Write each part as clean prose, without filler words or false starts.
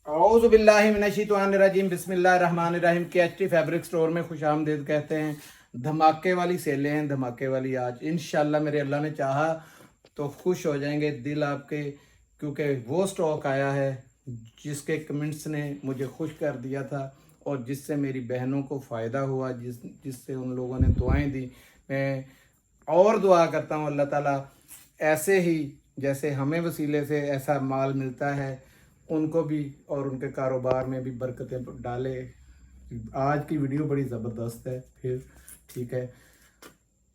औज़ुबिल्लाहिमिनश्शैतानिर्रजीम बिस्मिल्लाहिर्रहमानिर्रहीम के HT fabric store में खुशामदीद कहते हैं। धमाके वाली सेलें हैं, धमाके वाली आज इंशाल्लाह मेरे अल्लाह ने चाहा तो खुश हो जाएंगे दिल आपके, क्योंकि वो स्टॉक आया है जिसके कमेंट्स ने मुझे खुश कर दिया था और जिससे मेरी बहनों को फ़ायदा हुआ, जिससे उन लोगों ने दुआएं दी। मैं और दुआ करता हूँ अल्लाह ताला ऐसे ही जैसे हमें वसीले से ऐसा माल मिलता है उनको भी और उनके कारोबार में भी बरकतें डाले। आज की वीडियो बड़ी ज़बरदस्त है। फिर ठीक है,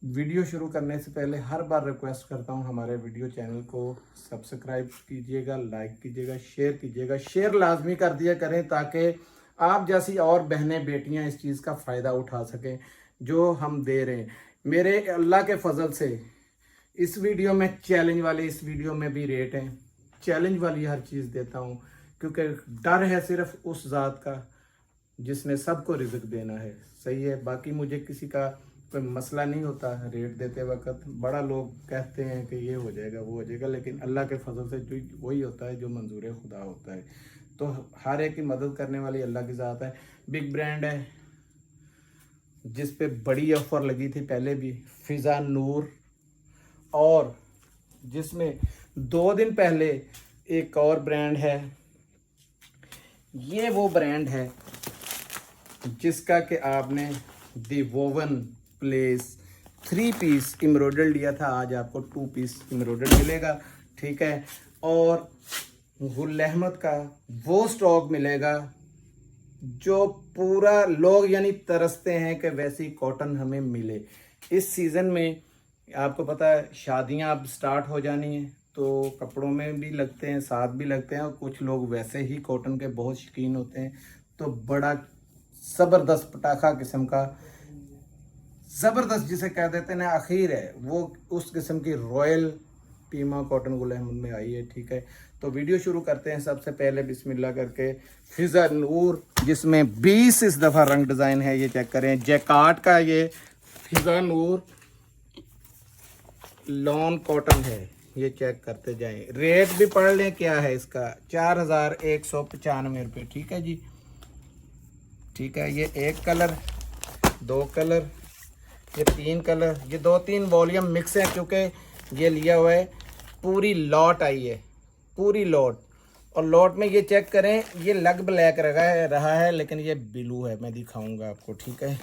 वीडियो शुरू करने से पहले हर बार रिक्वेस्ट करता हूँ हमारे वीडियो चैनल को सब्सक्राइब कीजिएगा, लाइक कीजिएगा, शेयर कीजिएगा। शेयर लाजमी कर दिया करें ताकि आप जैसी और बहनें बेटियां इस चीज़ का फ़ायदा उठा सकें जो हम दे रहे हैं। मेरे अल्लाह के फजल से इस वीडियो में चैलेंज वाले, इस वीडियो में भी रेट हैं, चैलेंज वाली हर चीज़ देता हूँ, क्योंकि डर है सिर्फ उस ज़ात का जिसने सबको रिज़्क देना है। सही है, बाकी मुझे किसी का कोई मसला नहीं होता रेट देते वक्त। बड़ा लोग कहते हैं कि ये हो जाएगा वो हो जाएगा, लेकिन अल्लाह के फजल से जो वही होता है जो मंजूर खुदा होता है। तो हर एक की मदद करने वाली अल्लाह की ज़ात है। बिग ब्रांड है जिस पे बड़ी ऑफर लगी थी पहले भी, फिज़ा नूर, और जिसमें 2 दिन पहले एक और ब्रांड है। ये वो ब्रांड है जिसका कि आपने दी वोवन प्लेस 3 पीस एम्ब्रॉयडर लिया था, आज आपको 2 पीस एम्ब्रॉयडर मिलेगा। ठीक है, और गुल अहमद का वो स्टॉक मिलेगा जो पूरा लोग यानी तरसते हैं कि वैसी कॉटन हमें मिले। इस सीज़न में आपको पता है शादियां अब स्टार्ट हो जानी हैं, तो कपड़ों में भी लगते हैं, साथ भी लगते हैं, और कुछ लोग वैसे ही कॉटन के बहुत शौकीन होते हैं। तो बड़ा ज़बरदस्त पटाखा किस्म का, ज़बरदस्त जिसे कह देते हैं ना, आखिर है वो उस किस्म की royal Pima cotton Gul Ahmed में आई है। ठीक है, तो वीडियो शुरू करते हैं। सबसे पहले बिस्मिल्लाह करके फिज़ा नूर, जिसमें 20 इस दफ़ा रंग डिज़ाइन है, ये चेक करें। जैकार्ड का ये फिज़ा नूर लॉन कॉटन है, ये चेक करते जाएं। रेट भी पढ़ लें क्या है इसका, 4195 रुपये। ठीक है जी, ठीक है। ये 1 कलर, 2 कलर, ये 3 कलर, ये 2-3 वॉल्यूम मिक्स है क्योंकि ये लिया हुआ है, पूरी लॉट आई है, पूरी लॉट। और लॉट में ये चेक करें, ये लग ब्लैक रहा है लेकिन ये ब्लू है, मैं दिखाऊंगा आपको। ठीक है,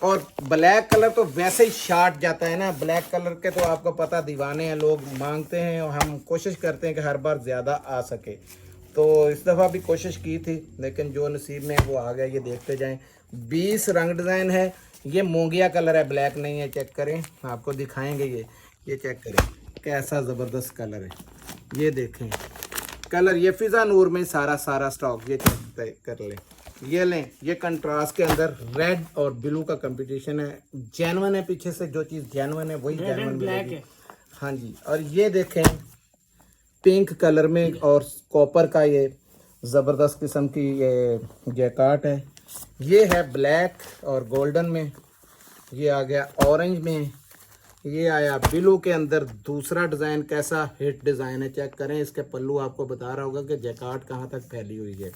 और ब्लैक कलर तो वैसे ही शार्ट जाता है ना, ब्लैक कलर के तो आपको पता दीवाने हैं, लोग मांगते हैं और हम कोशिश करते हैं कि हर बार ज़्यादा आ सके। तो इस दफ़ा भी कोशिश की थी लेकिन जो नसीब में वो आ गया। ये देखते जाएं, 20 रंग डिज़ाइन है। ये मोंगिया कलर है, ब्लैक नहीं है। चेक करें, आपको दिखाएंगे ये चेक करें कैसा ज़बरदस्त कलर है। ये देखें कलर, ये फिज़ा नूर में सारा स्टॉक, ये चेक कर लें। ये लें, ये कंट्रास्ट के अंदर रेड और ब्लू का कंपटीशन है। जेन्युइन है, पीछे से जो चीज़ जेन्युइन है वही जेन्युइन ब्लैक है। हाँ जी, और ये देखें पिंक कलर में और कॉपर का ये ज़बरदस्त किस्म की ये जैकार्ड है। ये है ब्लैक और गोल्डन में, ये आ गया ऑरेंज में, ये आया ब्लू के अंदर। दूसरा डिज़ाइन कैसा हिट डिज़ाइन है, चेक करें। इसके पल्लू आपको बता रहा होगा कि जैकार्ड कहाँ तक फैली हुई है।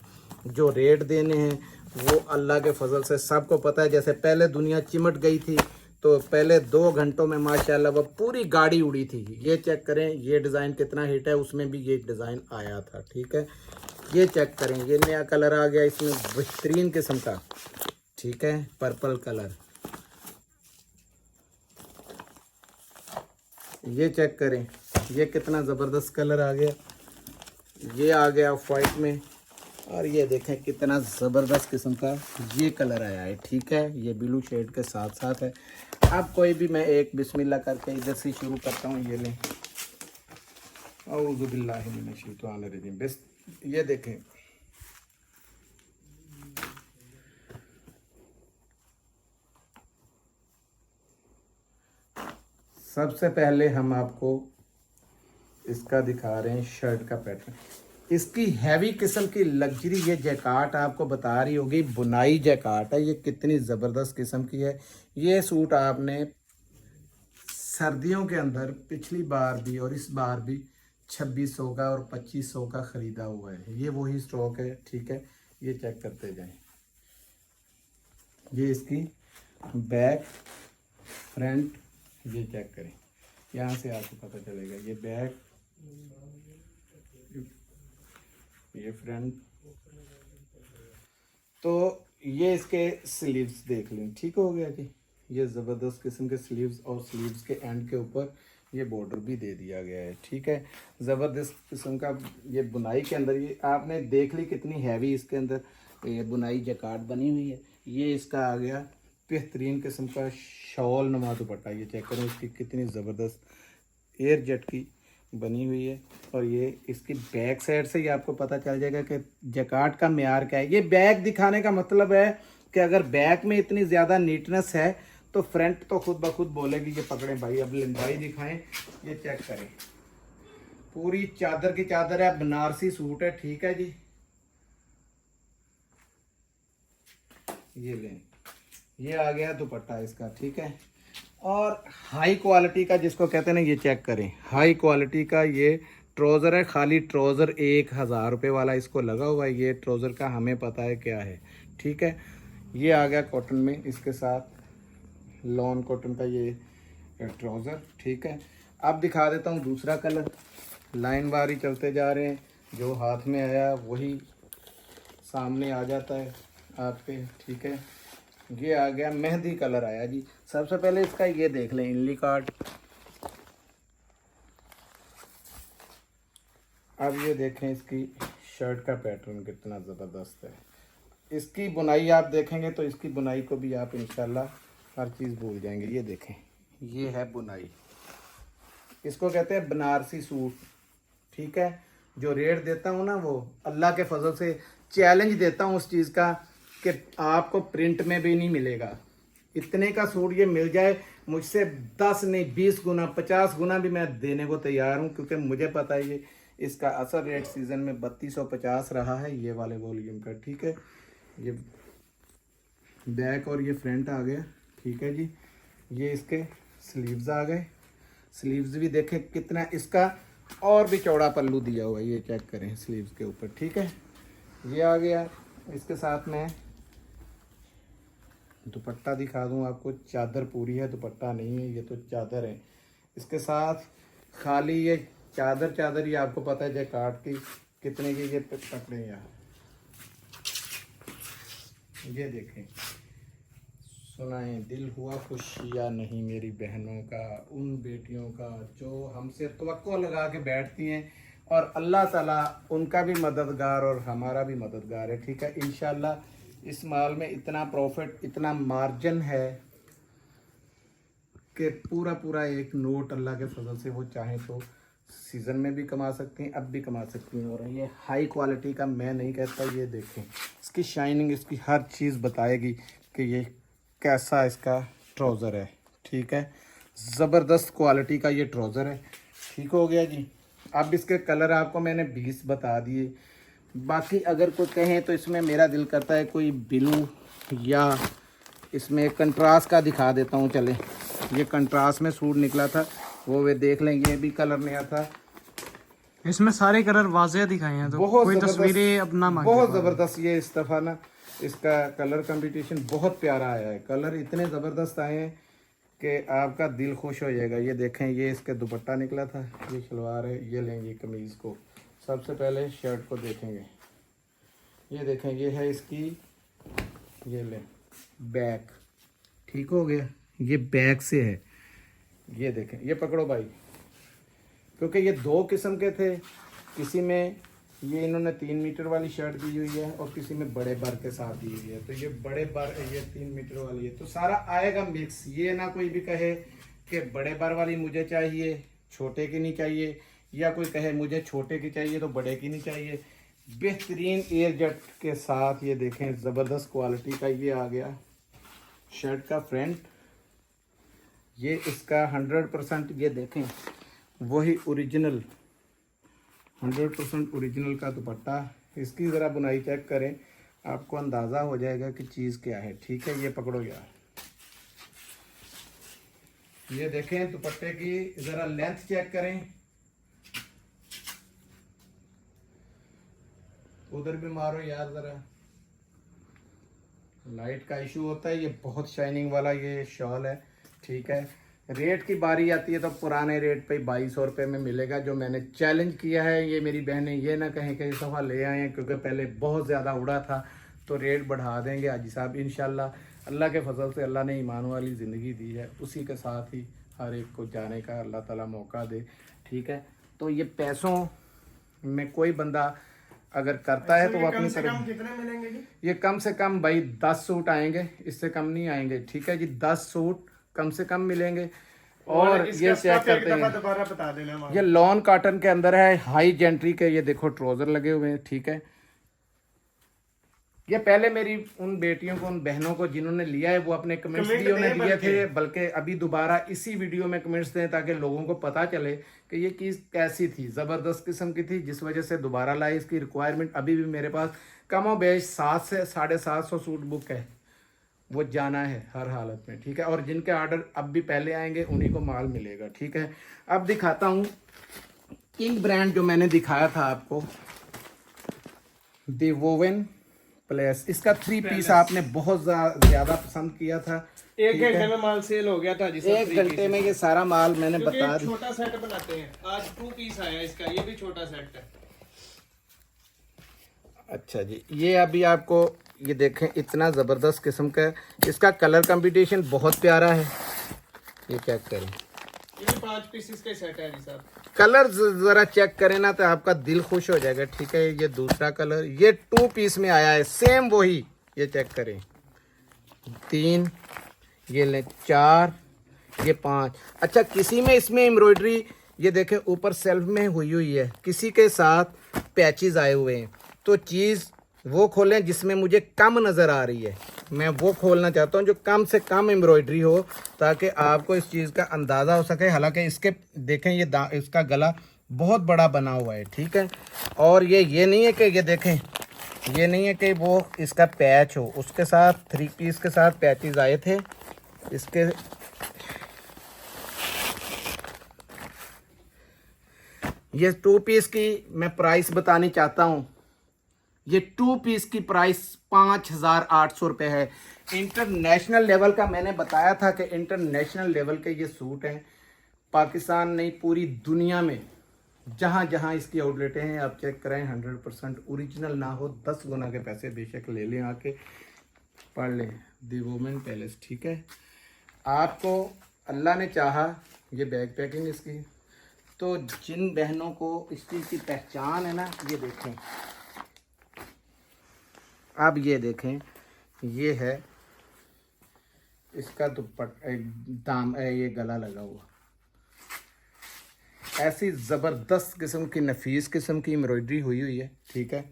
जो रेट देने हैं वो अल्लाह के फजल से सबको पता है। जैसे पहले दुनिया चिमट गई थी तो पहले 2 घंटों में माशाल्लाह वो पूरी गाड़ी उड़ी थी। ये चेक करें, ये डिज़ाइन कितना हिट है, उसमें भी ये डिज़ाइन आया था। ठीक है, ये चेक करें, ये नया कलर आ गया इसमें बेहतरीन किस्म का। ठीक है, पर्पल कलर, ये चेक करें, ये कितना ज़बरदस्त कलर आ गया। ये आ गया वाइट में, और ये देखें कितना ज़बरदस्त किस्म का ये कलर आया है। ठीक है, ये ब्लू शेड के साथ साथ है। अब कोई भी मैं एक बिस्मिल्लाह करके इधर से शुरू करता हूँ। ये लें, औज़ु बिल्लाहि मिनश शैतानिर रजीम। बस ये देखें, सबसे पहले हम आपको इसका दिखा रहे हैं शर्ट का पैटर्न। इसकी हैवी किस्म की लग्जरी ये जैकार्ड आपको बता रही होगी, बुनाई जैकार्ड है। ये कितनी ज़बरदस्त किस्म की है। ये सूट आपने सर्दियों के अंदर पिछली बार भी और इस बार भी 2600 का और 2500 का ख़रीदा हुआ है। ये वही स्टॉक है, ठीक है। ये चेक करते जाएं। ये इसकी बैक फ्रंट, ये चेक करें, यहाँ से आपको पता चलेगा। ये बैक, ये फ्रंट। तो ये इसके स्लीव्स देख लें, ठीक हो गया जी। ये ज़बरदस्त किस्म के स्लीव्स, और स्लीव्स के एंड के ऊपर ये बॉर्डर भी दे दिया गया है, ठीक है। ज़बरदस्त किस्म का ये बुनाई के अंदर, ये आपने देख ली कितनी हैवी इसके अंदर ये बुनाई जकार्ड बनी हुई है। ये इसका आ गया बेहतरीन किस्म का शॉल नुमा दुपट्टा। ये चेक करें इसकी कितनी ज़बरदस्त एयर जेट की बनी हुई है। और ये इसकी बैक साइड से ये आपको पता चल जाएगा कि जकार्ड का मेयार क्या है। ये बैक दिखाने का मतलब है कि अगर बैक में इतनी ज़्यादा नीटनेस है तो फ्रंट तो खुद ब खुद बोलेगी। ये पकड़ें भाई, अब लंबाई दिखाएं, ये चेक करें। पूरी चादर की चादर है, बनारसी सूट है, ठीक है जी। ये लें, ये आ गया दुपट्टा इसका, ठीक है। और हाई क्वालिटी का जिसको कहते हैं ना, ये चेक करें, हाई क्वालिटी का ये ट्राउज़र है। खाली ट्राउज़र 1000 रुपये वाला इसको लगा हुआ है। ये ट्राउज़र का हमें पता है क्या है, ठीक है। ये आ गया कॉटन में, इसके साथ लॉन कॉटन का ये ट्राउज़र, ठीक है। अब दिखा देता हूँ दूसरा कलर। लाइन बार ही चलते जा रहे हैं, जो हाथ में आया वही सामने आ जाता है आपके, ठीक है। ये आ गया मेहंदी कलर आया जी। सबसे पहले इसका ये देख लें इनली कार्ड। अब ये देखें इसकी शर्ट का पैटर्न कितना ज़बरदस्त है। इसकी बुनाई आप देखेंगे तो इसकी बुनाई को भी आप इंशाल्लाह हर चीज़ भूल जाएंगे। ये देखें, ये है बुनाई, इसको कहते हैं बनारसी सूट, ठीक है। जो रेट देता हूँ ना, वो अल्लाह के फजल से चैलेंज देता हूँ उस चीज़ का कि आपको प्रिंट में भी नहीं मिलेगा। इतने का सूट ये मिल जाए मुझसे 10 नहीं 20 गुना 50 गुना भी मैं देने को तैयार हूँ, क्योंकि मुझे पता है ये इसका असल रेट सीज़न में 3250 रहा है ये वाले वॉल्यूम का, ठीक है। ये बैक और ये फ्रंट आ गया, ठीक है जी। ये इसके स्लीव्स आ गए। स्लीव्स भी देखें कितना इसका और भी चौड़ा पल्लू दिया हुआ है, ये चेक करें स्लीव्स के ऊपर, ठीक है। ये आ गया। इसके साथ में दुपट्टा दिखा दूं आपको। चादर पूरी है, दुपट्टा नहीं है, ये तो चादर है। इसके साथ खाली ये चादर ही आपको पता है जैकार्ड की कितने की। ये पकड़े यार, ये देखें, सुनाएं दिल हुआ खुश या नहीं मेरी बहनों का, उन बेटियों का जो हमसे तवक्को लगा के बैठती हैं, और अल्लाह ताला उनका भी मददगार और हमारा भी मददगार है, ठीक है। इंशाल्लाह इस माल में इतना प्रॉफिट, इतना मार्जिन है कि पूरा पूरा एक नोट अल्लाह के फजल से वो चाहें तो सीज़न में भी कमा सकती हैं, अब भी कमा सकती हैं। और ये हाई क्वालिटी का मैं नहीं कहता। ये देखें इसकी शाइनिंग, इसकी हर चीज़ बताएगी कि ये कैसा इसका ट्राउज़र है, ठीक है। ज़बरदस्त क्वालिटी का ये ट्राउज़र है, ठीक हो गया जी। अब इसके कलर आपको मैंने 20 बता दिए। बाकी अगर कोई कहें तो इसमें मेरा दिल करता है कोई ब्लू या इसमें कंट्रास्ट का दिखा देता हूँ। चले, ये कंट्रास्ट में सूट निकला था, वो वे देख लें। ये भी कलर नया था, इसमें सारे कलर वाज़ेह दिखाए हैं, तो बहुत कोई तस्वीरें अपना बहुत ज़बरदस्त। ये इस दफ़ा ना इसका कलर कंपटीशन बहुत प्यारा आया है। कलर इतने ज़बरदस्त आए हैं कि आपका दिल खुश हो जाएगा। ये देखें, ये इसका दुपट्टा निकला था, ये शलवार है। ये लेंगे कमीज़ को, सबसे पहले शर्ट को देखेंगे। ये देखें, ये है इसकी, ये लें बैक, ठीक हो गया। ये बैक से है, ये देखें। ये पकड़ो भाई, क्योंकि ये 2 किस्म के थे। किसी में ये इन्होंने 3 मीटर वाली शर्ट दी हुई है और किसी में बड़े बर के साथ दी हुई है। तो ये बड़े बर, ये 3 मीटर वाली है, तो सारा आएगा मिक्स। ये ना कोई भी कहे कि बड़े बर वाली मुझे चाहिए, छोटे की नहीं चाहिए, या कोई कहे मुझे छोटे की चाहिए तो बड़े की नहीं चाहिए। बेहतरीन एयर जेट के साथ ये देखें, ज़बरदस्त क्वालिटी का ये आ गया शर्ट का फ्रंट। ये इसका 100%, ये देखें वही ओरिजिनल 100% ओरिजिनल का दुपट्टा। इसकी ज़रा बुनाई चेक करें, आपको अंदाज़ा हो जाएगा कि चीज़ क्या है, ठीक है। ये पकड़ो यार, ये देखें दुपट्टे की ज़रा लेंथ चेक करें। उधर भी मारो यार जरा, लाइट का इशू होता है। ये बहुत शाइनिंग वाला ये शॉल है, ठीक है। रेट की बारी आती है तो पुराने रेट पे 2200 रुपये में मिलेगा, जो मैंने चैलेंज किया है। ये मेरी बहनें ये ना कहें कि इस दफ़ा ले आए हैं, क्योंकि पहले बहुत ज़्यादा उड़ा था, तो रेट बढ़ा देंगे हाजी साहब इंशाल्लाह। अल्लाह के फजल से अल्लाह ने ईमान वाली ज़िंदगी दी है, उसी के साथ ही हर एक को जाने का अल्लाह ताला मौका दे, ठीक है। तो ये पैसों में कोई बंदा अगर करता है तो वो अपनी तरफ, कितने मिलेंगे जी? ये कम से कम भाई 10 सूट आएंगे, इससे कम नहीं आएंगे, ठीक है जी। 10 सूट कम से कम मिलेंगे। और ये चेक करते हैं, दोबारा बता देना। ये लॉन कॉटन के अंदर है, हाई जेंट्री के। ये देखो ट्राउजर लगे हुए हैं, ठीक है। ये पहले मेरी उन बेटियों को, उन बहनों को जिन्होंने लिया है, वो अपने कमेंट्स भी उन्हें दिए थे, बल्कि अभी दोबारा इसी वीडियो में कमेंट्स दें ताकि लोगों को पता चले कि ये चीज़ कैसी थी, ज़बरदस्त किस्म की थी, जिस वजह से दोबारा लाई। इसकी रिक्वायरमेंट अभी भी मेरे पास कमो बेश 7 से 750 सूट बुक है, वो जाना है हर हालत में, ठीक है। और जिनके ऑर्डर अब भी पहले आएंगे उन्हीं को माल मिलेगा, ठीक है। अब दिखाता हूँ किंग ब्रांड, जो मैंने दिखाया था आपको, दी वोवन प्लेस। इसका 3 पीस आपने बहुत ज्यादा पसंद किया था। एक घंटे में माल सेल हो गया था जी। 1 घंटे में ये सारा माल मैंने बता दिया। छोटा सेट बनाते हैं, आज 2 पीस आया इसका, ये भी छोटा सेट है। अच्छा जी, ये अभी आपको ये देखें, इतना ज़बरदस्त किस्म का है। इसका कलर कॉम्बिनेशन बहुत प्यारा है। ये चेक करें, ये भी 5 पीसेस का सेट है जी साहब। कलर ज़रा चेक करें ना तो आपका दिल खुश हो जाएगा, ठीक है। ये दूसरा कलर, ये 2 पीस में आया है, सेम वही। ये चेक करें, 3, ये ले 4, ये 5। अच्छा, किसी में इसमें एम्ब्रॉयडरी ये देखें ऊपर सेल्फ में हुई है, किसी के साथ पैचेस आए हुए हैं। तो चीज़ वो खोलें जिसमें मुझे कम नज़र आ रही है, मैं वो खोलना चाहता हूँ जो कम से कम एम्ब्रॉयडरी हो, ताकि आपको इस चीज़ का अंदाज़ा हो सके। हालांकि इसके देखें, ये इसका गला बहुत बड़ा बना हुआ है, ठीक है। और ये नहीं है कि ये देखें, ये नहीं है कि वो इसका पैच हो, उसके साथ 3 पीस के साथ पैचेस आए थे इसके। ये 2 पीस की मैं प्राइस बतानी चाहता हूँ। ये 2 पीस की प्राइस 5800 रुपये है। इंटरनेशनल लेवल का मैंने बताया था कि इंटरनेशनल लेवल के ये सूट हैं, पाकिस्तान नहीं पूरी दुनिया में जहाँ जहाँ इसकी आउटलेटें हैं आप चेक करें, 100% ओरिजिनल ना हो 10 गुना के पैसे बेशक ले लें, आके पढ़ लें। दी वुमेन पैलेस, ठीक है। आपको अल्लाह ने चाहा ये बैग पैकिंग इसकी, तो जिन बहनों को इस चीज़ की पहचान है ना, ये देखें, अब ये देखें, ये है इसका दाम है, ये गला लगा हुआ, ऐसी ज़बरदस्त किस्म की नफीस किस्म की एम्ब्रॉयडरी हुई है, ठीक है।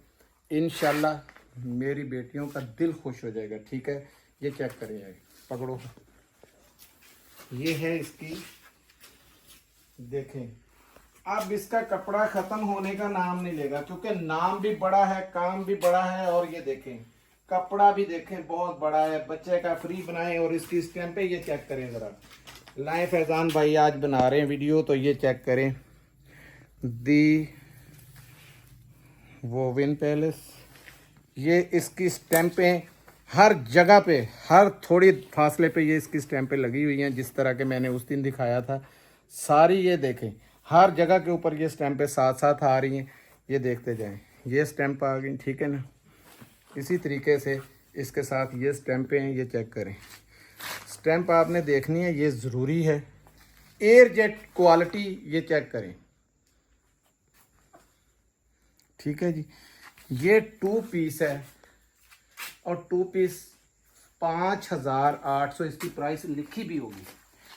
इंशाल्लाह मेरी बेटियों का दिल खुश हो जाएगा, ठीक है। ये चेक करें, पकड़ो, ये है इसकी, देखें। अब इसका कपड़ा ख़त्म होने का नाम नहीं लेगा, क्योंकि नाम भी बड़ा है, काम भी बड़ा है, और ये देखें कपड़ा भी देखें बहुत बड़ा है। बच्चे का फ्री बनाएं। और इसकी स्टैम्प पे ये चेक करें ज़रा, लाएं फैज़ान भाई आज बना रहे हैं वीडियो, तो ये चेक करें, दी वोविन पैलेस। ये इसकी स्टैम्पें हर जगह पे, हर थोड़ी फासले पे ये इसकी स्टैम्पें लगी हुई हैं, जिस तरह के मैंने उस दिन दिखाया था सारी। ये देखें हर जगह के ऊपर ये स्टैम्पें साथ साथ आ रही हैं, ये देखते जाएं। ये स्टैम्प आ गई, ठीक है ना। इसी तरीके से इसके साथ ये स्टैम्पें हैं, ये चेक करें। स्टैम्प आपने देखनी है, ये ज़रूरी है। एयर जेट क्वालिटी, ये चेक करें, ठीक है जी। ये 2 पीस है, और 2 पीस 5800 इसकी प्राइस लिखी भी होगी,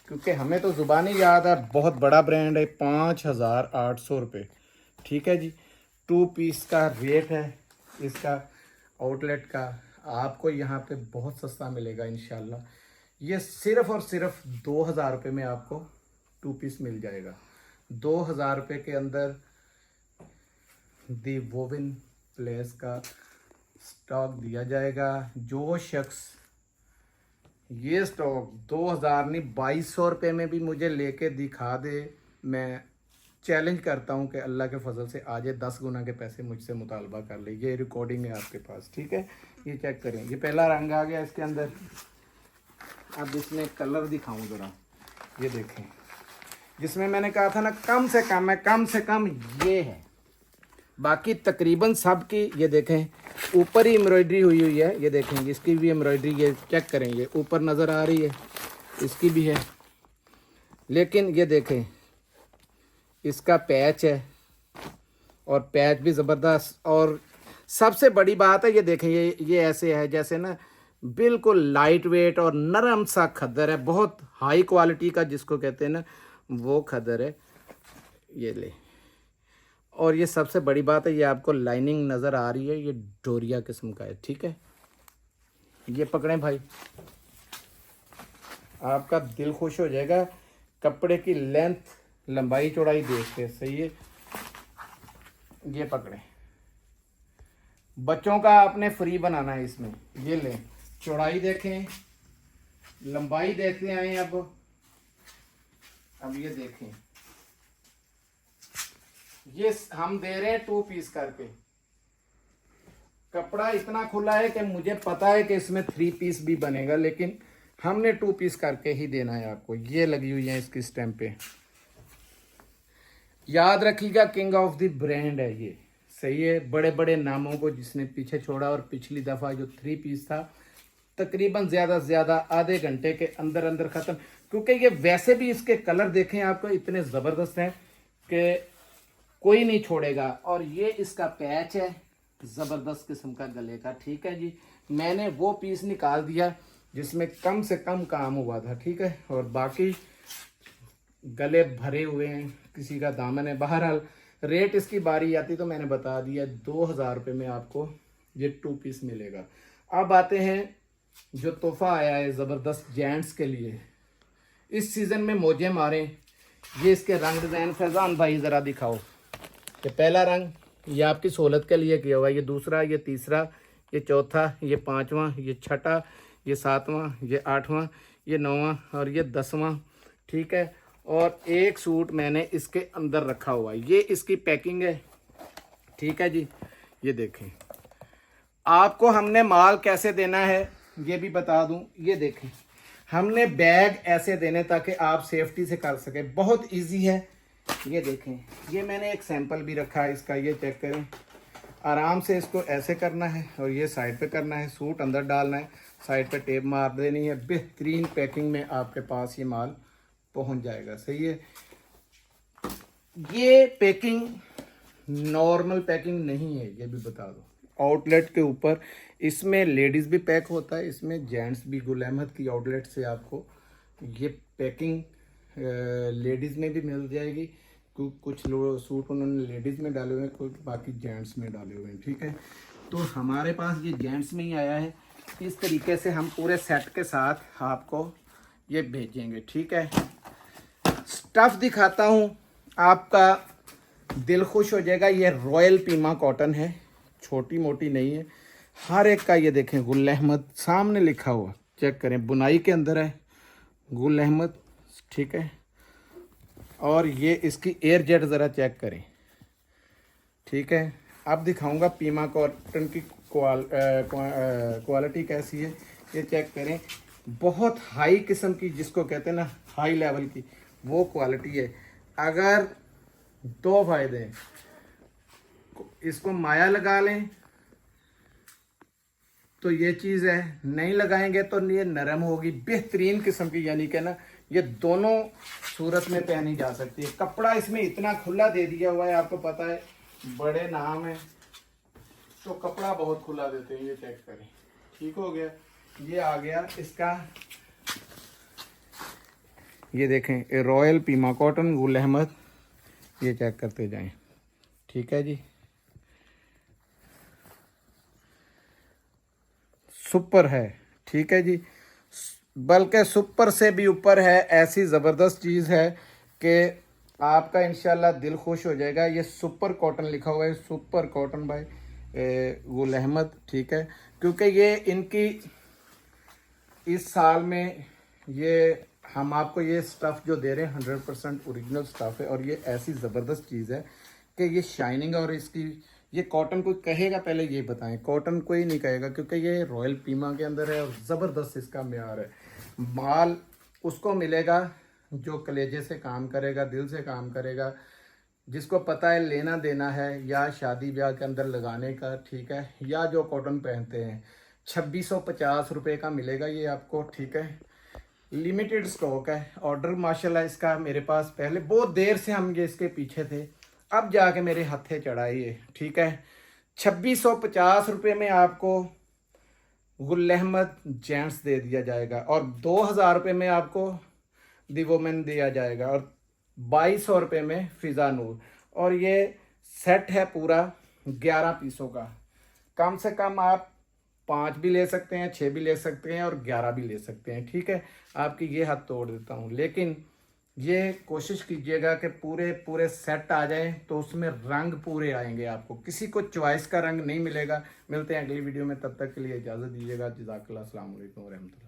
क्योंकि हमें तो ज़ुबानी याद है, बहुत बड़ा ब्रांड है। 5800 रुपये, ठीक है जी। 2 पीस का रेट है इसका आउटलेट का, आपको यहाँ पे बहुत सस्ता मिलेगा इंशाल्लाह। ये सिर्फ़ और सिर्फ 2000 रुपये में आपको 2 पीस मिल जाएगा। 2000 रुपये के अंदर दी वोविन प्लेस का स्टॉक दिया जाएगा। जो शख्स ये स्टॉक 2000 नहीं 2200 रुपये में भी मुझे लेके दिखा दे, मैं चैलेंज करता हूँ कि अल्लाह के फजल से आज 10 गुना के पैसे मुझसे मुतालबा कर ले। ये रिकॉर्डिंग है आपके पास, ठीक है। ये चेक करें, ये पहला रंग आ गया इसके अंदर। अब इसमें कलर दिखाऊं ज़रा, ये देखें, जिसमें मैंने कहा था ना कम से कम है, कम से कम ये है। बाकी तकरीबन सब की ये देखें ऊपर ही एम्ब्रॉयडरी हुई हुई है। ये देखें इसकी भी एम्ब्रॉयडरी, ये चेक करें, ये ऊपर नज़र आ रही है, इसकी भी है। लेकिन ये देखें इसका पैच है, और पैच भी ज़बरदस्त। और सबसे बड़ी बात है, ये देखें ये ऐसे है जैसे ना बिल्कुल लाइट वेट और नरम सा खद्दर है, बहुत हाई क्वालिटी का जिसको कहते हैं ना वो खद्दर है। ये ले, और ये सबसे बड़ी बात है, ये आपको लाइनिंग नज़र आ रही है, ये डोरिया किस्म का है, ठीक है। ये पकड़ें भाई, आपका दिल खुश हो जाएगा। कपड़े की लेंथ, लंबाई, चौड़ाई देखते सही है। ये पकड़ें, बच्चों का आपने फ्री बनाना है इसमें। ये लें, चौड़ाई देखें, लंबाई देखते आए। अब ये देखें, ये हम दे रहे हैं 2 पीस करके। कपड़ा इतना खुला है कि मुझे पता है कि इसमें 3 पीस भी बनेगा, लेकिन हमने 2 पीस करके ही देना है आपको। ये लगी हुई है इसकी स्टैम्प पे, याद रखिएगा, किंग ऑफ द ब्रांड है ये, सही है। बड़े बड़े नामों को जिसने पीछे छोड़ा, और पिछली दफ़ा जो 3 पीस था तकरीबन ज़्यादा से ज़्यादा आधे घंटे के अंदर अंदर ख़त्म, क्योंकि ये वैसे भी इसके कलर देखें आपको इतने ज़बरदस्त हैं कि कोई नहीं छोड़ेगा। और ये इसका पैच है ज़बरदस्त किस्म का गले का, ठीक है जी। मैंने वो पीस निकाल दिया जिसमें कम से कम काम हुआ था, ठीक है। और बाकी गले भरे हुए हैं, किसी का दामन है। बहरहाल रेट इसकी बारी आती तो मैंने बता दिया, 2000 रुपये में आपको ये 2 पीस मिलेगा। अब आते हैं जो तोहफा आया है ज़बरदस्त जेंट्स के लिए, इस सीज़न में मौजे मारें। ये इसके रंग डिज़ाइन फैज़ान भाई ज़रा दिखाओ। ये पहला रंग ये आपकी सहूलत के लिए किया हुआ है, ये दूसरा, ये तीसरा, ये चौथा, ये 5वां, ये छठा, ये 7वां, ये 8वां, ये 9वां और ये 10वां, ठीक है। और एक सूट मैंने इसके अंदर रखा हुआ है, ये इसकी पैकिंग है, ठीक है जी। ये देखें, आपको हमने माल कैसे देना है ये भी बता दूं। ये देखें, हमने बैग ऐसे देने ताकि आप सेफ्टी से कर सके, बहुत इजी है। ये देखें, ये मैंने एक सैंपल भी रखा है इसका, ये चेक करें। आराम से इसको ऐसे करना है और ये साइड पे करना है, सूट अंदर डालना है, साइड पे टेप मार देनी है। बेहतरीन पैकिंग में आपके पास ये माल पहुंच जाएगा, सही है। ये पैकिंग नॉर्मल पैकिंग नहीं है, ये भी बता दो। आउटलेट के ऊपर इसमें लेडीज़ भी पैक होता है, इसमें जेंट्स भी। गुल अहमद की आउटलेट से आपको ये पैकिंग लेडीज़ में भी मिल जाएगी। कुछ सूट उन्होंने लेडीज़ में डाले हुए हैं, कुछ बाकी जेंट्स में डाले हुए हैं, ठीक है। तो हमारे पास ये जेंट्स में ही आया है। इस तरीके से हम पूरे सेट के साथ आपको ये भेजेंगे, ठीक है। स्टफ़ दिखाता हूँ, आपका दिल खुश हो जाएगा। ये रॉयल पीमा कॉटन है, छोटी मोटी नहीं है। हर एक का ये देखें गुल अहमद सामने लिखा हुआ, चेक करें, बुनाई के अंदर है गुल अहमद, ठीक है। और ये इसकी एयर जेट ज़रा चेक करें, ठीक है। अब दिखाऊंगा पीमा कॉटन की क्वालिटी कैसी है, ये चेक करें। बहुत हाई किस्म की, जिसको कहते हैं ना हाई लेवल की, वो क्वालिटी है। अगर 2 फायदे हैं, इसको माया लगा लें तो ये चीज़ है, नहीं लगाएंगे तो ये नरम होगी, बेहतरीन किस्म की, यानी कि ना ये दोनों सूरत में पहनी जा सकती है। कपड़ा इसमें इतना खुला दे दिया हुआ है, आपको पता है बड़े नाम है तो कपड़ा बहुत खुला देते हैं। ये चेक करें, ठीक हो गया। ये आ गया इसका, ये देखें royal Pima cotton Gul Ahmed, ये चेक करते जाएं, ठीक है जी। सुपर है, ठीक है जी, बल्कि सुपर से भी ऊपर है। ऐसी ज़बरदस्त चीज़ है कि आपका इंशाल्लाह दिल खुश हो जाएगा। ये सुपर कॉटन लिखा हुआ है, super cotton bye Gul Ahmed, ठीक है। क्योंकि ये इनकी इस साल में ये हम आपको ये स्टफ़ जो दे रहे हैं 100% ओरिजिनल स्टफ़ है, और ये ऐसी ज़बरदस्त चीज़ है कि ये शाइनिंग, और इसकी ये कॉटन कोई कहेगा पहले ये बताएं, कॉटन कोई नहीं कहेगा क्योंकि ये रॉयल पीमा के अंदर है और ज़बरदस्त इसका म्यार है। माल उसको मिलेगा जो कलेजे से काम करेगा, दिल से काम करेगा, जिसको पता है लेना देना है या शादी ब्याह के अंदर लगाने का, ठीक है, या जो कॉटन पहनते हैं। 2650 रुपये का मिलेगा ये आपको, ठीक है। लिमिटेड स्टॉक है। ऑर्डर माशाल्लाह इसका मेरे पास पहले बहुत देर से हम ये इसके पीछे थे, अब जाके मेरे हथे चढ़ा ये, ठीक है। 2650 रुपये में आपको गुल अहमद जेंट्स दे दिया जाएगा, और 2000 रुपये में आपको दी वोमेन दिया जाएगा, और 2200 रुपये में फिजा नूर। और ये सेट है पूरा 11 पीसों का। कम से कम आप 5 भी ले सकते हैं, 6 भी ले सकते हैं, और 11 भी ले सकते हैं, ठीक है। आपकी ये हाथ तोड़ देता हूँ, लेकिन ये कोशिश कीजिएगा कि पूरे पूरे सेट आ जाएं, तो उसमें रंग पूरे आएंगे आपको, किसी को चॉइस का रंग नहीं मिलेगा। मिलते हैं अगली वीडियो में, तब तक के लिए इजाज़त दीजिएगा। जज़ाकल्लाह, अस्सलाम वालेकुम रहमतुल्लाह।